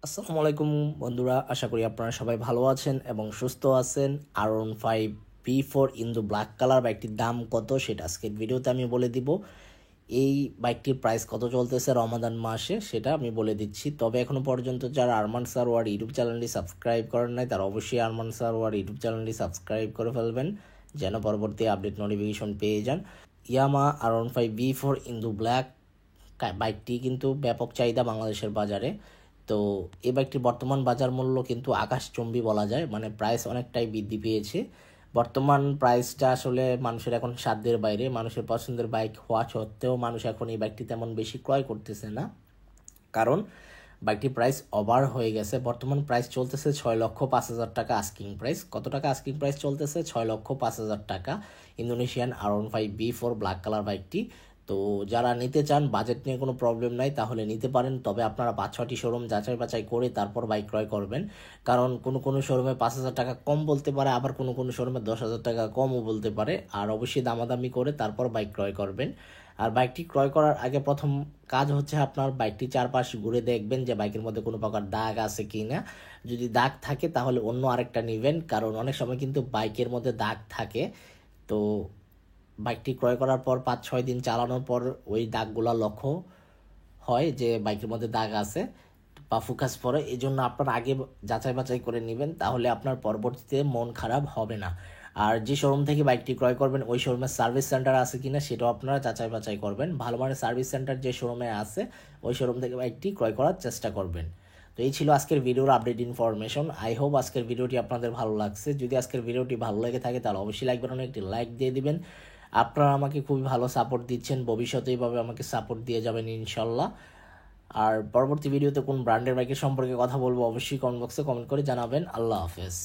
আসসালামু আলাইকুম বন্ধুরা, আশা করি আপনারা সবাই ভালো আছেন এবং সুস্থ আছেন। R15 B4 ইন্দু ব্ল্যাক কালার বাইকটির দাম কত সেটা আজকের ভিডিওতে আমি বলে দিব। এই বাইকটির প্রাইস কত চলতেছে রমাদান মাসে সেটা আমি বলে দিচ্ছি। তবে এখনো পর্যন্ত যারা আরমান সারোয়ার ইউটিউব চ্যানেলটি সাবস্ক্রাইব করেন নাই তারা অবশ্যই আরমান সারোয়ার ইউটিউব চ্যানেলটি সাবস্ক্রাইব করে ফেলবেন, যেন পরবর্তী আপডেট নোটিফিকেশন পেয়ে যান। ইয়ামা R15B4 ইন্দু ব্ল্যাক বাইকটি কিন্তু ব্যাপক চাহিদা বাংলাদেশের বাজারে। তো এই বাইকটির বর্তমান বাজার মূল্য কিন্তু আকাশচুম্বী বলা যায়, মানে প্রাইস অনেকটাই বৃদ্ধি পেয়েছে। বর্তমান প্রাইসটা আসলে মানুষের এখন সাধ্যের বাইরে, মানুষের পছন্দের বাইক হওয়া সত্ত্বেও মানুষ এখন এই বাইকটি তেমন বেশি ক্রয় করতেছে না, কারণ বাইকটির প্রাইস ওভার হয়ে গেছে। বর্তমান প্রাইস চলতেছে 6,05,000 টাকা আস্কিং প্রাইস। কত টাকা আস্কিং প্রাইস চলতেছে? 6,05,000 টাকা ইন্দোনেশিয়ান R15B4 ব্ল্যাক কালার বাইকটি। তো যারা নিতে চান, বাজেট নিয়ে কোনো প্রবলেম নাই, তাহলে নিতে পারেন। তবে আপনারা 5-6টি শোরুম যাচাই বাছাই করে তারপর বাইক ক্রয় করবেন, কারণ কোনো কোনো শোরুমে 5,000 টাকা কম বলতে পারে, আবার কোনো কোনো শোরুমে 10,000 টাকা কমও বলতে পারে। আর অবশ্যই দামাদামি করে তারপর বাইক ক্রয় করবেন। আর বাইকটি ক্রয় করার আগে প্রথম কাজ হচ্ছে আপনার বাইকটি চারপাশ ঘুরে দেখবেন যে বাইকের মধ্যে কোনো প্রকার দাগ আছে কি না। যদি দাগ থাকে তাহলে অন্য আরেকটা নেবেন, কারণ অনেক সময় কিন্তু বাইকের মধ্যে দাগ থাকে। তো বাইকটি ক্রয় করার পর 5-6 দিন চালানোর পর ওই দাগগুলো লক্ষ্য হয় যে বাইকের মধ্যে দাগ আছে বা ফোকাস পড়ে। এই জন্য আপনার আগে যাচাই বাছাই করে নেবেন, তাহলে আপনার পরবর্তীতে মন খারাপ হবে না। আর যে শোরুম থেকে বাইকটি ক্রয় করবেন ওই শোরুমের সার্ভিস সেন্টার আছে কিনা সেটাও আপনারা যাচাই বাছাই করবেন। ভালো মানের সার্ভিস সেন্টার যে শোরুমে আছে ওই শোরুম থেকে বাইকটি ক্রয় করার চেষ্টা করবেন। তো এই ছিল আজকের ভিডিওর আপডেট ইনফরমেশন। আই হোপ আজকের ভিডিওটি আপনাদের ভালো লাগছে। যদি আজকের ভিডিওটি ভালো লেগে থাকে তাহলে অবশ্যই লাইক বাটনে একটি লাইক দিয়ে দিবেন। আপনারা আমাকে খুবই ভালো সাপোর্ট দিচ্ছেন, ভবিষ্যতে এইভাবে আমাকে সাপোর্ট দিয়ে যাবেন ইনশাল্লাহ। আর পরবর্তী ভিডিওতে কোন ব্র্যান্ডের বাইকের সম্পর্কে কথা বলবো অবশ্যই কমেন্ট বক্সে কমেন্ট করে জানাবেন। আল্লাহ হাফেজ।